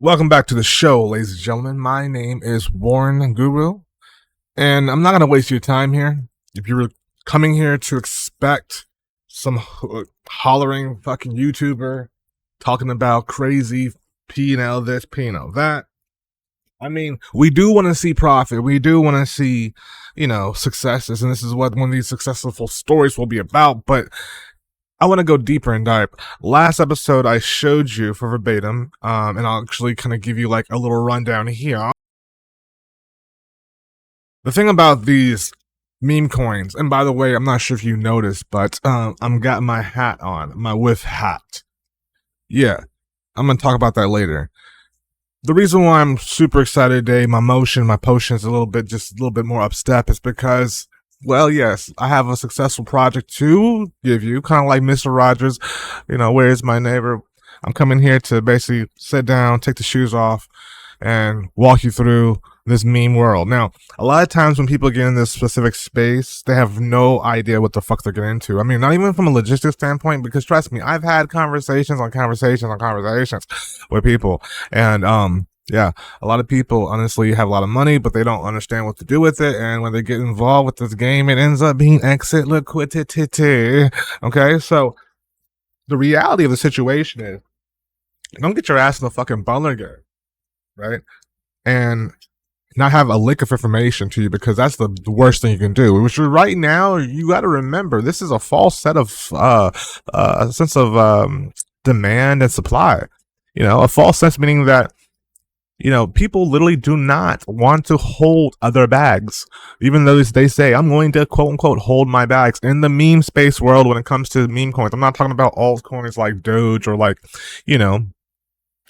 Welcome back to the show, ladies and gentlemen. My name is Warren Guru, and I'm not going to waste your time here. If you're coming here to expect some hollering fucking YouTuber talking about crazy P&L this, P&L that, I mean, we do want to see profit. We do want to see, successes, and this is what one of these successful stories will be about, but I want to go deeper and dive. Last episode, I showed you for verbatim, and I'll actually kind of give you like a little rundown here. The thing about these meme coins, and by the way, I'm not sure if you noticed, but I'm got my hat on, my whiff hat. Yeah, I'm going to talk about that later. The reason why I'm super excited today, my potion is a little bit more upstep, is because, well, yes, I have a successful project to give you, kind of like Mr. Rogers, where's my neighbor? I'm coming here to basically sit down, take the shoes off, and walk you through this meme world. Now, a lot of times when people get in this specific space, they have no idea what the fuck they're getting into. I mean, not even from a logistics standpoint, because trust me, I've had conversations with people, and yeah, a lot of people honestly have a lot of money, but they don't understand what to do with it. And when they get involved with this game, it ends up being exit liquidity. Okay, so the reality of the situation is, don't get your ass in the fucking butler game, right? And not have a lick of information to you, because that's the worst thing you can do. Which right now, you got to remember, this is a false set of a sense of demand and supply. A false sense meaning that people literally do not want to hold other bags, even though they say, I'm going to quote unquote hold my bags. In the meme space world, when it comes to meme coins, I'm not talking about altcoins like Doge or like,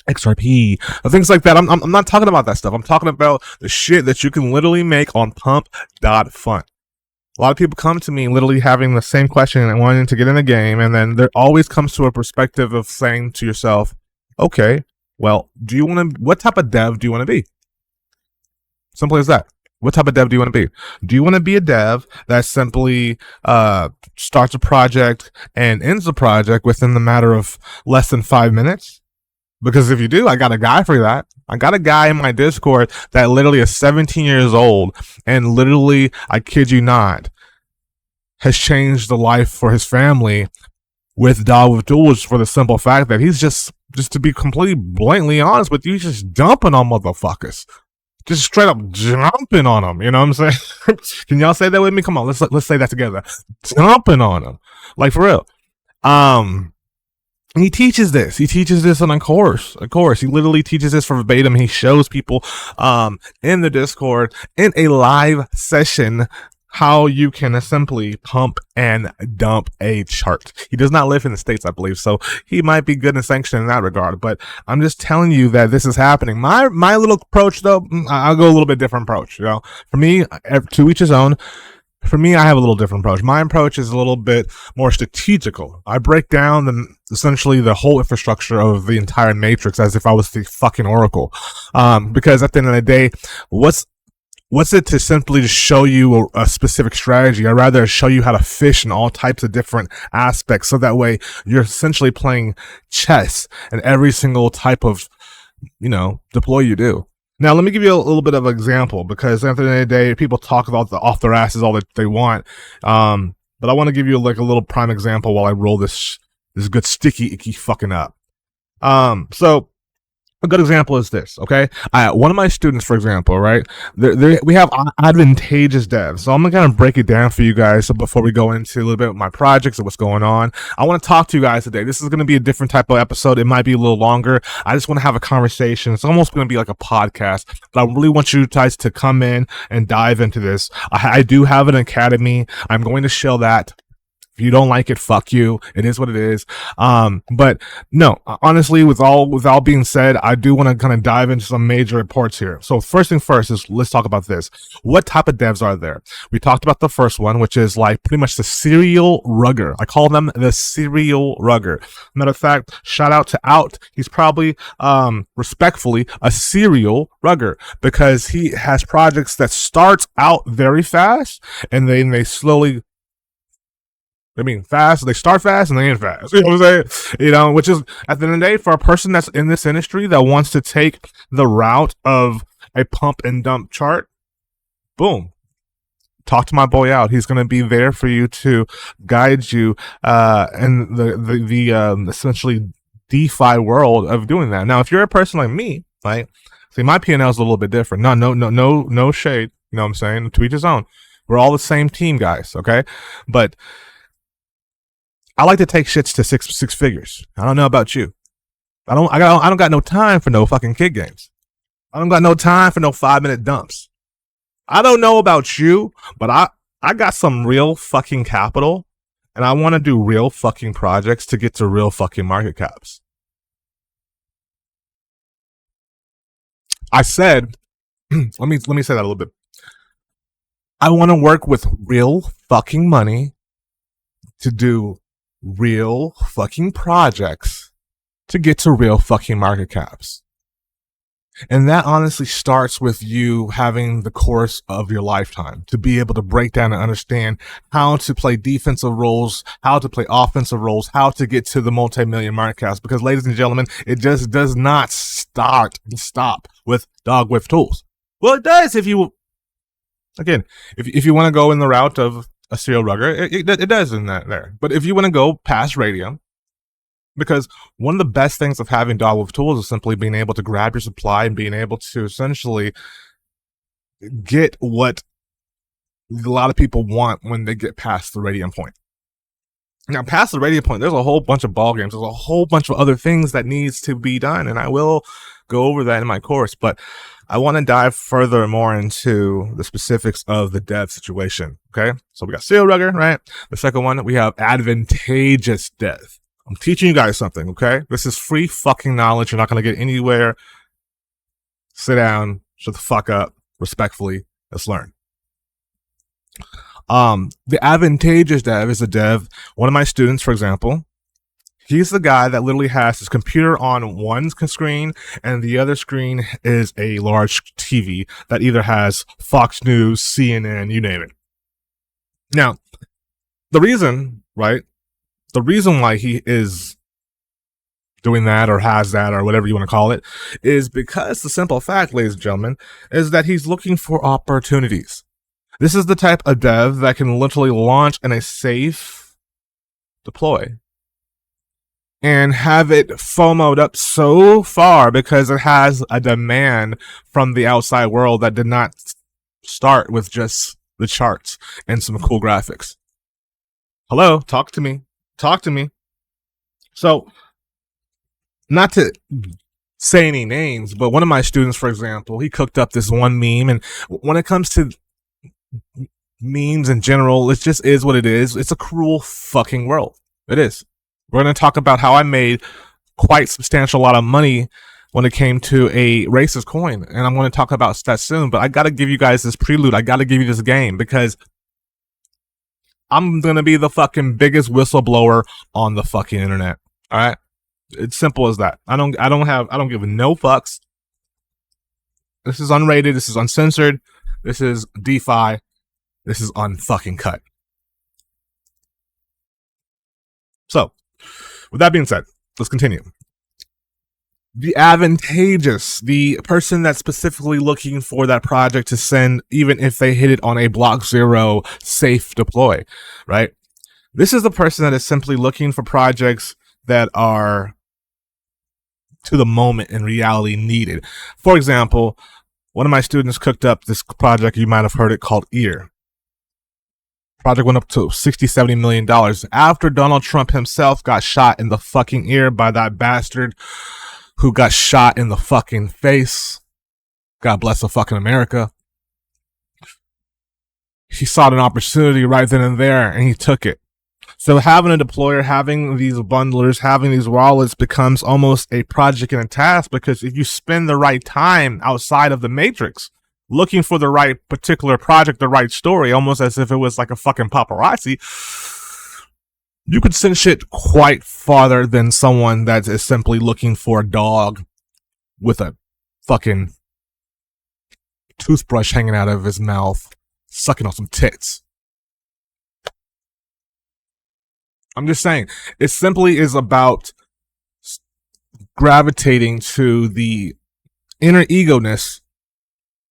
XRP, things like that. I'm not talking about that stuff. I'm talking about the shit that you can literally make on Pump.fun. A lot of people come to me literally having the same question and wanting to get in the game, and then there always comes to a perspective of saying to yourself, okay, well, what type of dev do you want to be? Simple as that. What type of dev do you want to be? Do you want to be a dev that simply starts a project and ends the project within the matter of less than 5 minutes? Because if you do, I got a guy for that. I got a guy in my Discord that literally is 17 years old, and literally, I kid you not, has changed the life for his family with DogWifTools, for the simple fact that he's just to be completely blatantly honest with you, he's just dumping on motherfuckers. Just straight up jumping on them. You know what I'm saying? Can y'all say that with me? Come on, let's say that together. Jumping on them. Like, for real. He teaches this. He teaches this on a course. He literally teaches this verbatim. He shows people in the Discord, in a live session, how you can simply pump and dump a chart. He does not live in the States, I believe, so he might be good and sanctioned in that regard, but I'm just telling you that this is happening. My little approach, though, I'll go a little bit different approach. For me, to each his own. For me, I have a little different approach. My approach is a little bit more strategical. I break down essentially the whole infrastructure of the entire matrix as if I was the fucking Oracle. Because at the end of the day, what's it to simply just show you a specific strategy? I'd rather show you how to fish in all types of different aspects, so that way you're essentially playing chess in every single type of, deploy you do. Now, let me give you a little bit of an example, because at the end of the day, people talk about off their asses all that they want. But I want to give you like a little prime example while I roll this good sticky icky fucking up. So a good example is this, okay? One of my students, for example, right? We have advantageous devs. So I'm going to kind of break it down for you guys. So before we go into a little bit of my projects and what's going on, I want to talk to you guys today. This is going to be a different type of episode. It might be a little longer. I just want to have a conversation. It's almost going to be like a podcast, but I really want you guys to come in and dive into this. I do have an academy. I'm going to show that. If you don't like it, fuck you. It is what it is. But no, honestly, with all being said, I do want to kind of dive into some major reports here. So first thing first is, let's talk about this. What type of devs are there? We talked about the first one, which is like pretty much the serial rugger. I call them the serial rugger. Matter of fact, shout out to Out. He's probably, respectfully, a serial rugger, because he has projects that starts out very fast and then they slowly I mean, fast. They start fast and they end fast. You know what I'm saying? You know, which is at the end of the day, for a person that's in this industry that wants to take the route of a pump and dump chart, boom. Talk to my boy out. He's going to be there for you to guide you in the essentially DeFi world of doing that. Now, if you're a person like me, right? See, my P&L is a little bit different. No shade. You know what I'm saying? To each his own. We're all the same team, guys. Okay, but I like to take shits to six figures. I don't know about you. I don't got no time for no fucking kid games. I don't got no time for no 5-minute dumps. I don't know about you, but I got some real fucking capital, and I want to do real fucking projects to get to real fucking market caps. I said, let me say that a little bit. I want to work with real fucking money to do real fucking projects to get to real fucking market caps. And that honestly starts with you having the course of your lifetime to be able to break down and understand how to play defensive roles, how to play offensive roles, how to get to the multi-million market caps. Because, ladies and gentlemen, it just does not stop with DogWifTools. Well, it does if you, again, if you want to go in the route of a serial rugger, it does in that there. But if you want to go past radio, because one of the best things of having DogWifTools is simply being able to grab your supply and being able to essentially get what a lot of people want when they get past the radiant point. Now, past the radiant point, there's a whole bunch of ball games. There's a whole bunch of other things that needs to be done, and I will go over that in my course. But I want to dive further more into the specifics of the dev situation. Okay, so we got serial rugger, right? The second one, we have advantageous dev. I'm teaching you guys something, okay? This is free fucking knowledge. You're not going to get anywhere. Sit down, shut the fuck up, respectfully. Let's learn. The advantageous dev is a dev. One of my students, for example, he's the guy that literally has his computer on one screen and the other screen is a large TV that either has Fox News, CNN, you name it. Now, the reason, right? The reason why he is doing that or has that or whatever you want to call it is because the simple fact, ladies and gentlemen, is that he's looking for opportunities. This is the type of dev that can literally launch in a safe deploy and have it FOMO'd up so far because it has a demand from the outside world that did not start with just the charts and some cool graphics. Hello, talk to me. So, not to say any names, but one of my students, for example, he cooked up this one meme, and when it comes to memes in general, it just is what it is. It's a cruel fucking world. It is. We're going to talk about how I made quite substantial lot of money when it came to a racist coin, and I'm going to talk about that soon, but I got to give you guys this prelude. I got to give you this game because I'm going to be the fucking biggest whistleblower on the fucking internet. All right. It's simple as that. I don't give no fucks. This is unrated. This is uncensored. This is DeFi. This is unfucking cut. So, with that being said, let's continue. The advantageous, the person that's specifically looking for that project to send, even if they hit it on a block zero safe deploy, right? This is the person that is simply looking for projects that are to the moment in reality needed. For example, one of my students cooked up this project, you might have heard it, called EAR. Project went up to $60-70 million after Donald Trump himself got shot in the fucking ear by that bastard who got shot in the fucking face. God bless the fucking America. He saw an opportunity right then and there, and he took it. So having a deployer, having these bundlers, having these wallets becomes almost a project and a task, because if you spend the right time outside of the matrix, looking for the right particular project, the right story, almost as if it was like a fucking paparazzi, you could send shit quite farther than someone that is simply looking for a dog with a fucking toothbrush hanging out of his mouth, sucking on some tits. I'm just saying, it simply is about gravitating to the inner ego-ness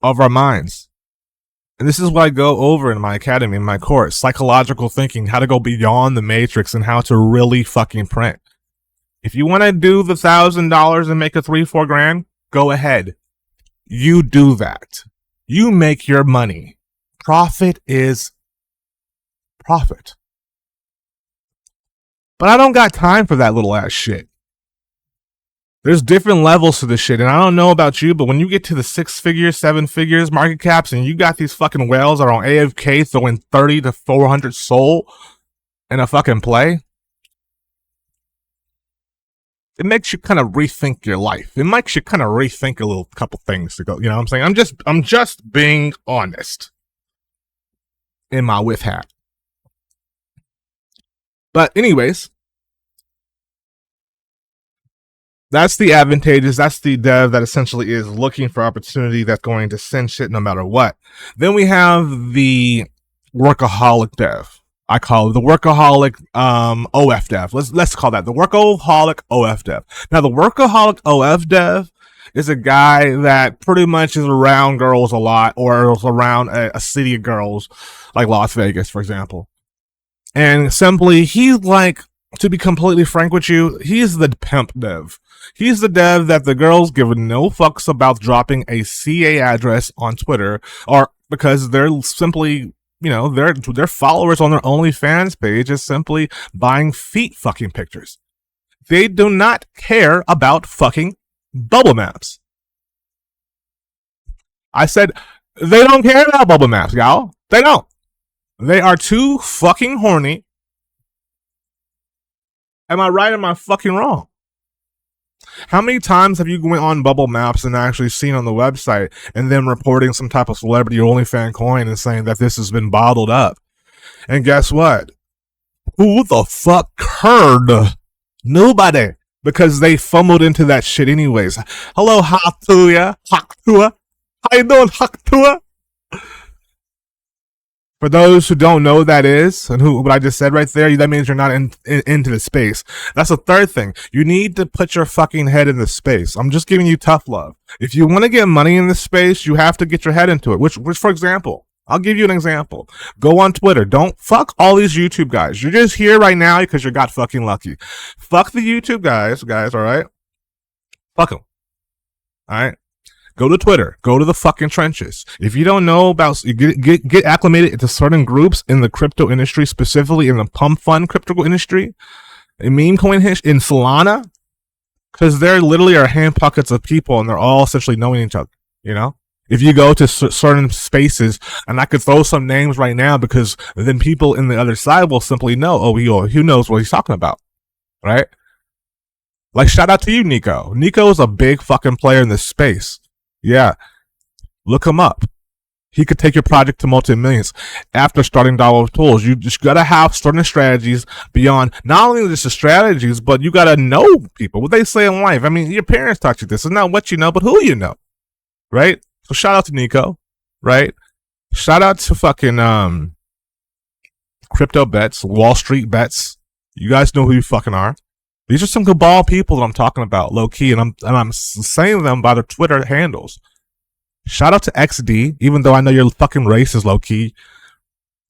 of our minds. And this is what I go over in my academy, in my course, psychological thinking, how to go beyond the matrix and how to really fucking print. If you want to do the $1,000 and make a 3-4 grand, go ahead. You do that. You make your money. Profit is profit. But I don't got time for that little ass shit. There's different levels to this shit, and I don't know about you, but when you get to the 6 figures, 7 figures market caps, and you got these fucking whales that are on AFK throwing 30 to 400 soul in a fucking play, it makes you kind of rethink your life. It makes you kind of rethink a little couple things to go. You know what I'm saying? I'm just being honest in my with hat. But anyways, that's the advantageous. That's the dev that essentially is looking for opportunity that's going to send shit no matter what. Then we have the workaholic dev. I call it the workaholic OF dev. Let's call that the workaholic OF dev. Now the workaholic OF dev is a guy that pretty much is around girls a lot, or is around a city of girls like Las Vegas, for example. And simply, he's like, to be completely frank with you, he's the pimp dev. He's the dev that the girls give no fucks about dropping a CA address on Twitter, or because they're simply, you know, their followers on their OnlyFans page is simply buying feet fucking pictures. They do not care about fucking bubble maps. I said, they don't care about bubble maps, y'all. They don't. They are too fucking horny. Am I right or am I fucking wrong? How many times have you went on Bubble Maps and actually seen on the website and then reporting some type of celebrity or OnlyFans coin and saying that this has been bottled up? And guess what? Who the fuck heard? Nobody. Because they fumbled into that shit anyways. Hello, Haktua. Haktua. How you doing, Haktua? For those who don't know what that is, and what I just said right there, that means you're not into the space. That's the third thing. You need to put your fucking head in the space. I'm just giving you tough love. If you want to get money in this space, you have to get your head into it. Which, for example, I'll give you an example. Go on Twitter. Don't fuck all these YouTube guys. You're just here right now because you got fucking lucky. Fuck the YouTube guys, all right? Fuck them. All right? Go to Twitter. Go to the fucking trenches. If you don't know about, get acclimated into certain groups in the crypto industry, specifically in the Pump.fun crypto industry, in meme coin in Solana, because there literally are hand pockets of people and they're all essentially knowing each other, you know? If you go to certain spaces, and I could throw some names right now because then people in the other side will simply know, oh, who knows what he's talking about, right? Like, shout out to you, Nico. Nico is a big fucking player in this space. Yeah, look him up. He could take your project to multi-millions after starting DogWifTools. You just gotta have certain strategies beyond not only just the strategies, but you gotta know people, what they say in life. I mean, your parents taught you this. It's not what you know, but who you know, right? So shout out to Nico, right? Shout out to fucking crypto bets, Wall Street bets. You guys know who you fucking are. These are some cabal people that I'm talking about, low key, and I'm saying them by their Twitter handles. Shout out to XD, even though I know your fucking race is low key.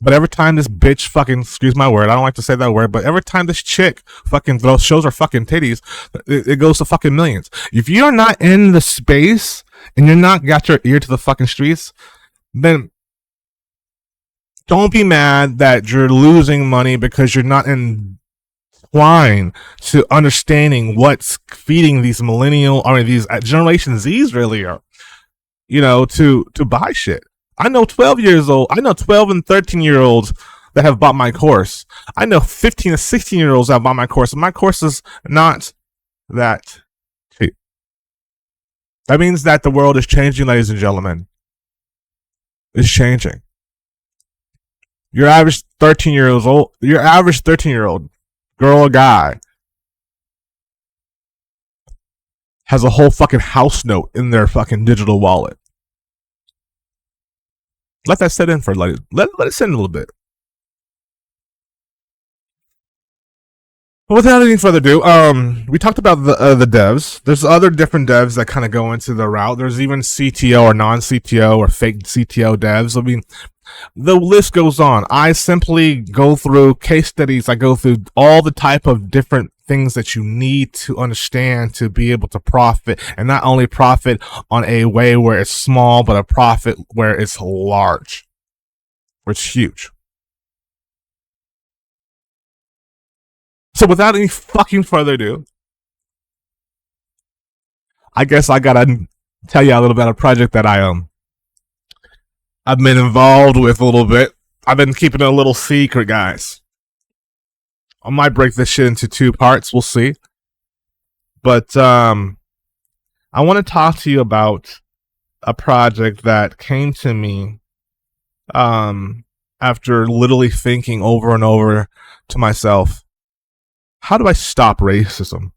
But every time this bitch fucking, excuse my word, I don't like to say that word, but every time this chick fucking shows her fucking titties, it goes to fucking millions. If you're not in the space and you're not got your ear to the fucking streets, then don't be mad that you're losing money because you're not in line to understanding what's feeding these these Generation Z's really are, you know, to buy shit. I know 12 and 13-year-olds that have bought my course. I know 15 and 16-year-olds that have bought my course, and my course is not that cheap. That means that the world is changing, ladies and gentlemen. It's changing. Your average 13-year-old, girl or guy, has a whole fucking house note in their fucking digital wallet. Let that sit in for let it sit in a little bit. But without any further ado, we talked about the devs. There's other different devs that kind of go into the route. There's even CTO or non-CTO or fake CTO devs. I mean, the list goes on. I simply go through case studies. I go through all the type of different things that you need to understand to be able to profit, and not only profit on a way where it's small, but a profit where it's large, where it's huge. So without any fucking further ado, I guess I gotta tell you a little about a project that I've been involved with a little bit. I've been keeping it a little secret, guys. I might break this shit into two parts. We'll see. But I want to talk to you about a project that came to me after literally thinking over and over to myself, how do I stop racism?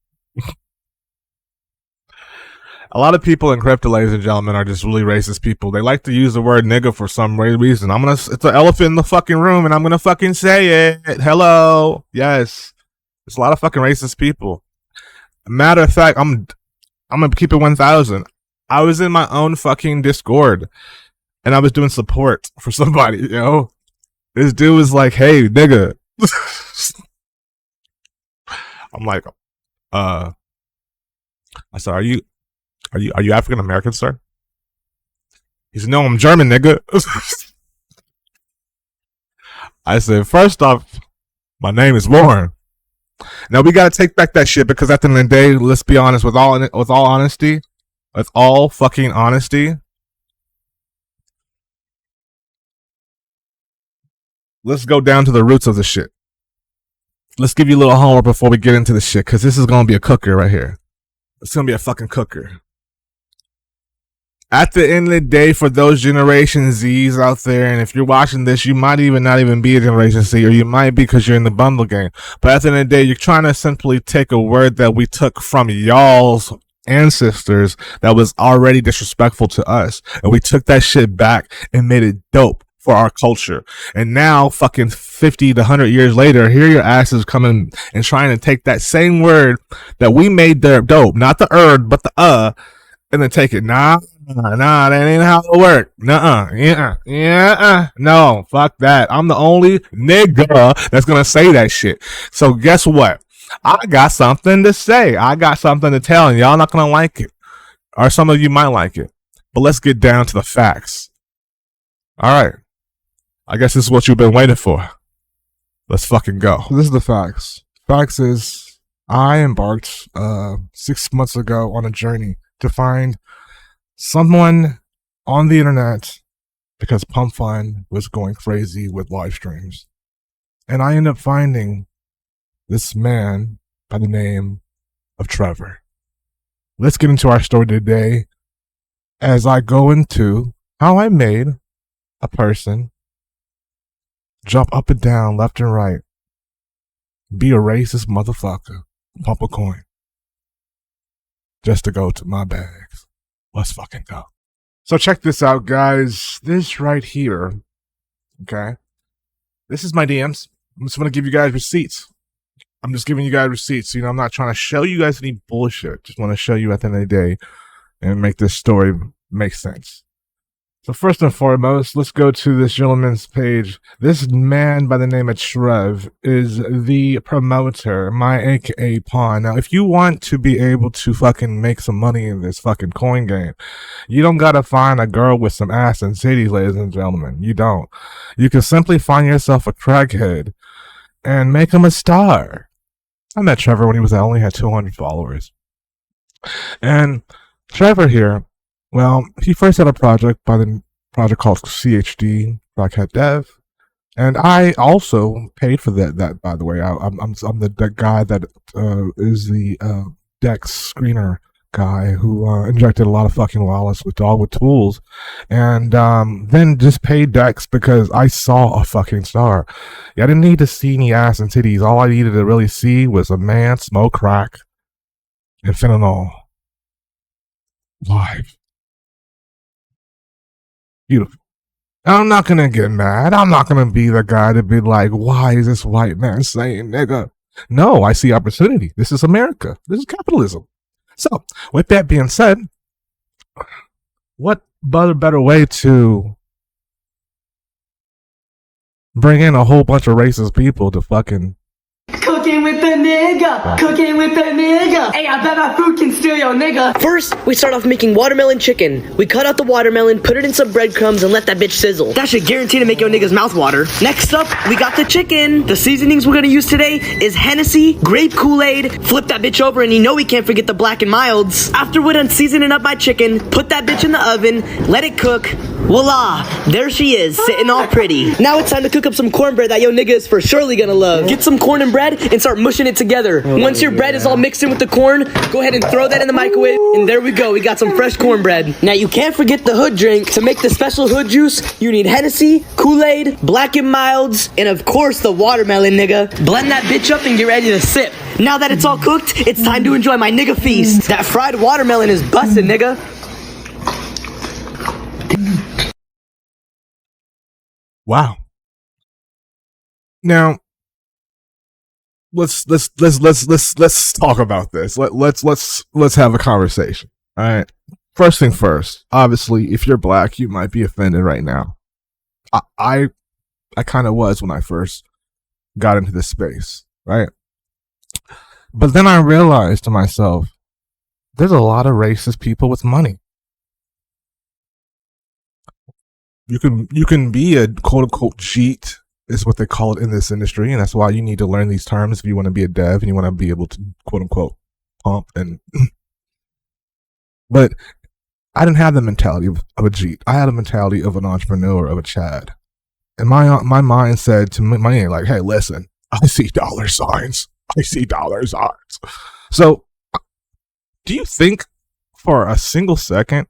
A lot of people in crypto, ladies and gentlemen, are just really racist people. They like to use the word nigga for some reason. It's an elephant in the fucking room, and I'm gonna fucking say it. Hello. Yes. There's a lot of fucking racist people. Matter of fact, I'm gonna keep it 1,000. I was in my own fucking Discord, and I was doing support for somebody, you know? This dude was like, hey, nigga. I'm like, I said, are you African American, sir? He said, no, I'm German, nigga. I said, first off, my name is Warren. Now we gotta take back that shit, because at the end of the day, let's be honest, with all fucking honesty, let's go down to the roots of the shit. Let's give you a little homework before we get into the shit, because this is gonna be a cooker right here. It's gonna be a fucking cooker. At the end of the day, for those Generation Zs out there, and if you're watching this, you might even not even be a Generation Z, or you might be because you're in the bundle game. But at the end of the day, you're trying to simply take a word that we took from y'all's ancestors that was already disrespectful to us, and we took that shit back and made it dope for our culture. And now, fucking 50 to 100 years later, here your asses coming and trying to take that same word that we made there dope, not the but the and then take it. Nah, that ain't how it work. No, fuck that. I'm the only nigga that's gonna say that shit. So guess what? I got something to say. I got something to tell, and y'all not gonna like it. Or some of you might like it. But let's get down to the facts. Alright. I guess this is what you've been waiting for. Let's fucking go. This is the facts. Facts is, I embarked 6 months ago on a journey to find someone on the internet, because Pump.fun was going crazy with live streams. And I ended up finding this man by the name of Trevor. Let's get into our story today as I go into how I made a person jump up and down, left and right, be a racist motherfucker, pump a coin, just to go to my bags. Let's fucking go. So check this out, guys. This right here, okay? This is my DMs. I'm just gonna give you guys receipts. I'm just giving you guys receipts. You know, I'm not trying to show you guys any bullshit. Just want to show you at the end of the day and make this story make sense. So first and foremost, let's go to this gentleman's page. This man by the name of Trev is the promoter, my AKA pawn. Now, if you want to be able to fucking make some money in this fucking coin game, you don't gotta find a girl with some ass and titties, ladies and gentlemen. You don't. You can simply find yourself a crackhead and make him a star. I met Trevor when he only had 200 followers. And Trevor here, well, he first had a project called CHD, Rockhead Dev, and I also paid for that by the way. I'm the guy that is the Dex screener guy who injected a lot of fucking wallets with DogWifTools, and then just paid Dex because I saw a fucking star. Yeah, I didn't need to see any ass and titties. All I needed to really see was a man smoke crack and fentanyl live. Beautiful. I'm not gonna get mad. I'm not gonna be the guy to be like, why is this white man saying nigga? No, I see opportunity. This is America. This is capitalism. So, with that being said, what better way to bring in a whole bunch of racist people to fucking Cooking with the nigga, cooking with the nigga. Hey, I bet my food can steal your nigga. First, we start off making watermelon chicken. We cut out the watermelon, put it in some breadcrumbs, and let that bitch sizzle. That should guarantee to make your nigga's mouth water. Next up, we got the chicken. The seasonings we're gonna use today is Hennessy, grape Kool-Aid. Flip that bitch over, and you know we can't forget the black and milds. After we're done seasoning up my chicken, put that bitch in the oven, let it cook. Voila, there she is, sitting all pretty. Now it's time to cook up some cornbread that your nigga is for surely gonna love. Get some corn and bread and start mushing it together. Once your bread is all mixed in with the corn, go ahead and throw that in the microwave, and there we go, we got some fresh cornbread. Now you can't forget the hood drink. To make the special hood juice, you need Hennessy, Kool-Aid, black and milds, and of course the watermelon, nigga. Blend that bitch up and get ready to sip. Now that it's all cooked, it's time to enjoy my nigga feast. That fried watermelon is busted, nigga. wow. Now, let's talk about this. Let's have a conversation. All right. First thing first. Obviously, if you're black, you might be offended right now. I kind of was when I first got into this space, right? But then I realized to myself, there's a lot of racist people with money. You can be a quote unquote cheat, is what they call it in this industry, and that's why you need to learn these terms if you want to be a dev and you want to be able to quote unquote pump and but I didn't have the mentality of a cheat. I had a mentality of an entrepreneur, of a Chad. And my mind said to me, like, hey, listen, I see dollar signs. I see dollar signs. So do you think for a single second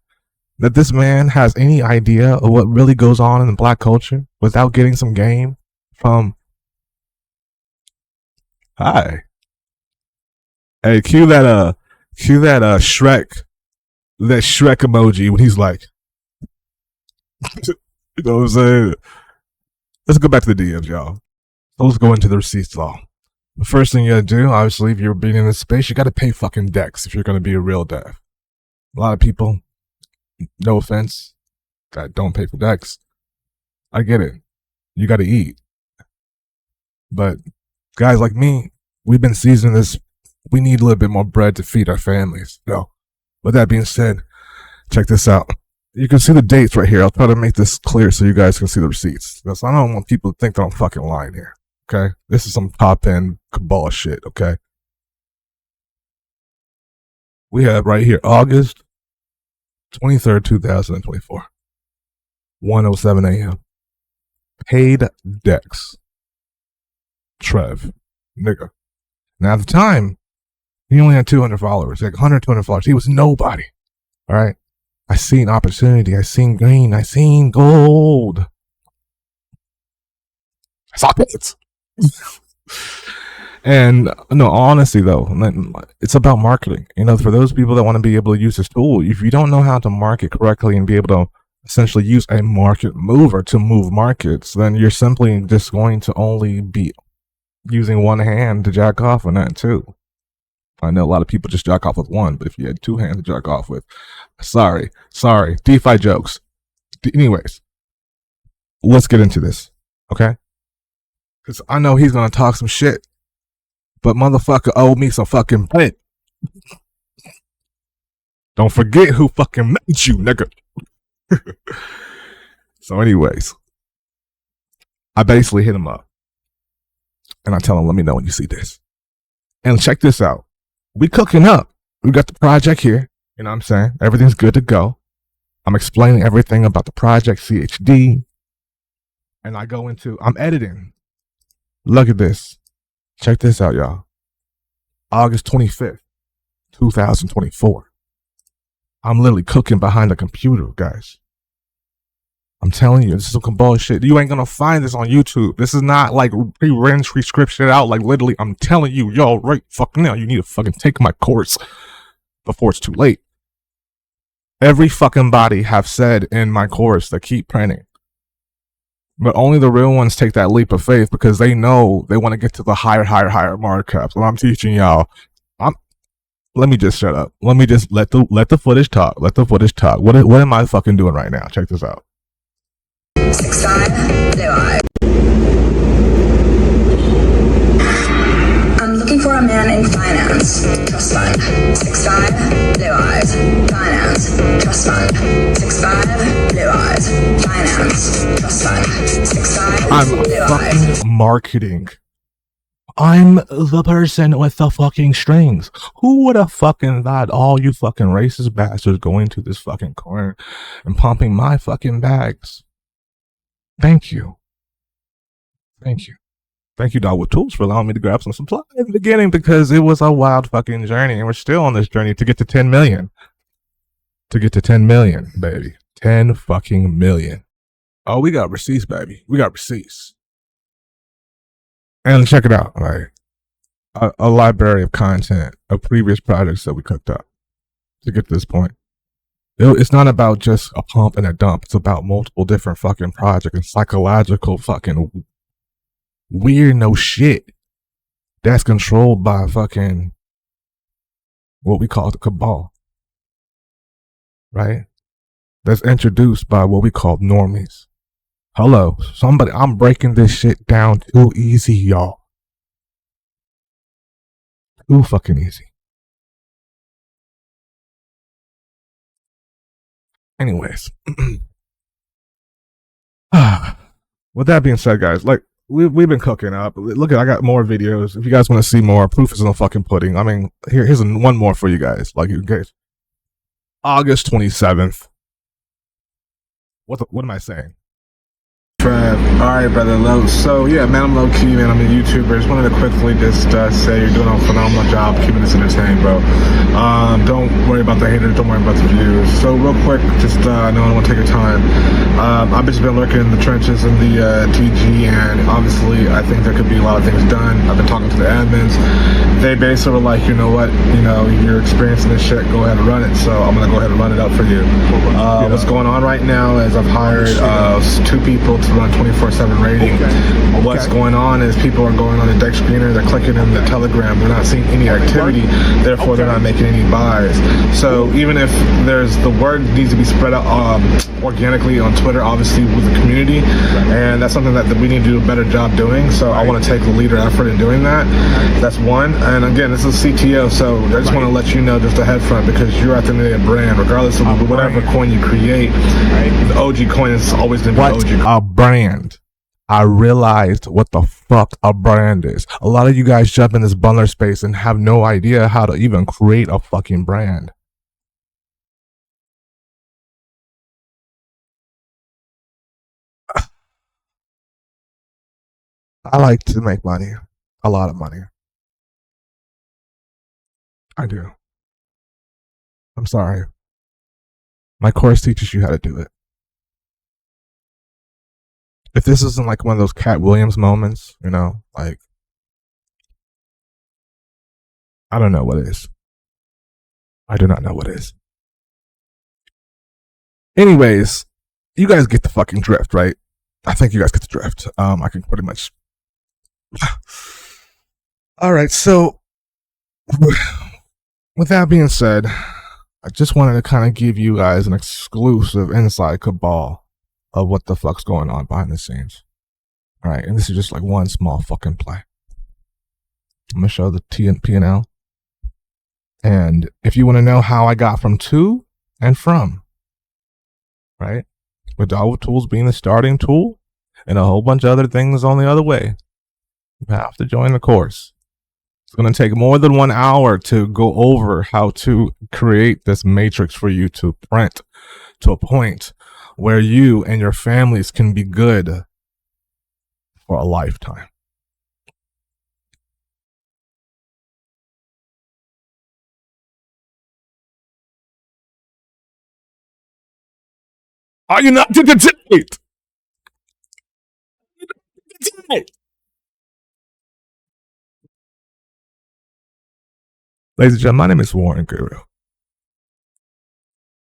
that this man has any idea of what really goes on in the black culture without getting some game from hi? Hey, cue that Shrek emoji when he's like you know what I'm saying? Let's go back to the DMs, y'all. So let's go into the receipts law. The first thing you gotta do, obviously, if you're being in this space, you gotta pay fucking decks if you're gonna be a real dev. A lot of people, no offense, that don't pay for decks. I get it. You gotta eat. But guys like me, we've been seasoning this. We need a little bit more bread to feed our families. So, with that being said, check this out. You can see the dates right here. I'll try to make this clear so you guys can see the receipts. Because I don't want people to think that I'm fucking lying here. Okay? This is some top end cabal shit, okay? We have right here August 23rd, 2024. 1:07 a.m. Paid decks. Trev. Nigga. Now at the time, he only had 200 followers. Like 100, 200 followers. He was nobody. Alright? I seen opportunity. I seen green. I seen gold. I saw pits. And no, honestly though, it's about marketing. You know, for those people that want to be able to use this tool, if you don't know how to market correctly and be able to essentially use a market mover to move markets, then you're simply just going to only be using one hand to jack off on that too. I know a lot of people just jack off with one, but if you had two hands to jack off with, sorry, DeFi jokes. Anyways, let's get into this, okay? Because I know he's gonna talk some shit, but motherfucker owe me some fucking bread. Don't forget who fucking made you, nigga. So anyways, I basically hit him up. And I tell him, let me know when you see this. And check this out. We cooking up. We got the project here. You know what I'm saying? Everything's good to go. I'm explaining everything about the project, CHD. And I go into, I'm editing. Look at this. Check this out, y'all. August 25th, 2024. I'm literally cooking behind the computer, guys. I'm telling you, this is some bullshit. You ain't gonna find this on YouTube. This is not like pre-written, scripted out. Like literally, I'm telling you, y'all right fucking now, you need to fucking take my course before it's too late. Every fucking body have said in my course that keep printing. But only the real ones take that leap of faith because they know they want to get to the higher markups. What I'm teaching y'all, let me just shut up. Let me just let the footage talk. Let the footage talk. What am I fucking doing right now? Check this out. 6'5", blue eye. I'm looking for a man in finance, trust fund. 6'5", blue eyes, finance, trust fund. 6'5", blue eyes, finance, trust fund. 6'5", I'm blue fucking eyes. marketing. I'm the person with the fucking strings. Who would have fucking thought all you fucking racist bastards going to this fucking corner and pumping my fucking bags? Thank you. Thank you. Thank you, DogWifTools, for allowing me to grab some supply in the beginning because it was a wild fucking journey. And we're still on this journey to get to 10 million. To get to 10 million, baby. 10 fucking million. Oh, we got receipts, baby. We got receipts. And check it out, like a library of content of previous projects that we cooked up to get to this point. It's not about just a pump and a dump. It's about multiple different fucking projects and psychological fucking weird no shit that's controlled by fucking what we call the cabal, right? That's introduced by what we call normies. Hello, somebody, I'm breaking this shit down too easy, y'all. Too fucking easy. Anyways. With that being said, guys, like, we've been cooking up. Look, I got more videos. If you guys want to see more, proof is in the fucking pudding. I mean, here's one more for you guys. Like, you guys. August 27th. What am I saying? Alright, brother Low. So yeah, man, I'm low key, man. I'm a YouTuber. Just wanted to quickly just say you're doing a phenomenal job keeping us entertained, bro. Don't worry about the haters, don't worry about the views. So real quick, just I know I don't want to take your time. I've just been lurking in the trenches in the TG, and obviously I think there could be a lot of things done. I've been talking to the admins. They basically were like, you know what, you're experiencing this shit, go ahead and run it. So I'm gonna go ahead and run it up for you. What's going on right now is I've hired 2 people to run 24/7 rating. What's going on is people are going on the deck screener, they're clicking in the Telegram, they're not seeing any activity, therefore they're not making any buys. So even if the word needs to be spread out organically on Twitter, obviously with the community, and that's something that we need to do a better job doing. So I want to take the leader effort in doing that. That's one. And again, this is CTO, so I just want to let you know just a head front, because you're at the end of the day a brand, regardless of whatever coin you create. The OG coin is always going to be the OG coin. A brand. I realized what the fuck a brand is. A lot of you guys jump in this bundler space and have no idea how to even create a fucking brand. I like to make money. A lot of money. I do. I'm sorry. My course teaches you how to do it. If this isn't like one of those Cat Williams moments, like, I don't know what is. I do not know what is. Anyways, you guys get the fucking drift, right? I think you guys get the drift. I can pretty much. All right, so with that being said, I just wanted to kind of give you guys an exclusive inside cabal of what the fuck's going on behind the scenes. All right, and this is just like one small fucking play. I'm gonna show the P&L, and if you want to know how I got from to and from, right, with DogWifTools being the starting tool and a whole bunch of other things on the other way, you have to join the course. It's going to take more than 1 hour to go over how to create this matrix for you to print to a point where you and your families can be good for a lifetime. Are you not entertained? Ladies and gentlemen, my name is Warren Guru.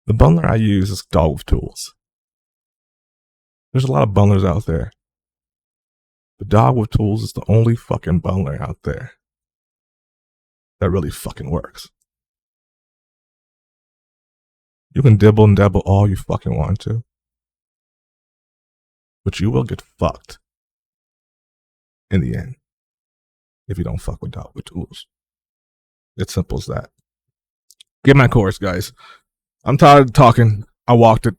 The bundler I use is DogWifTools. There's a lot of bundlers out there. But DogWifTools is the only fucking bundler out there that really fucking works. You can dibble and dabble all you fucking want to, but you will get fucked in the end if you don't fuck with DogWifTools. It's simple as that. Get my course, guys. I'm tired of talking. I walked it.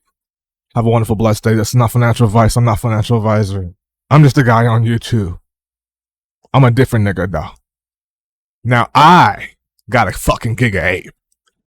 Have a wonderful, blessed day. That's not financial advice. I'm not financial advisor. I'm just a guy on YouTube. I'm a different nigga, though. Now I got a fucking GIGGA APE.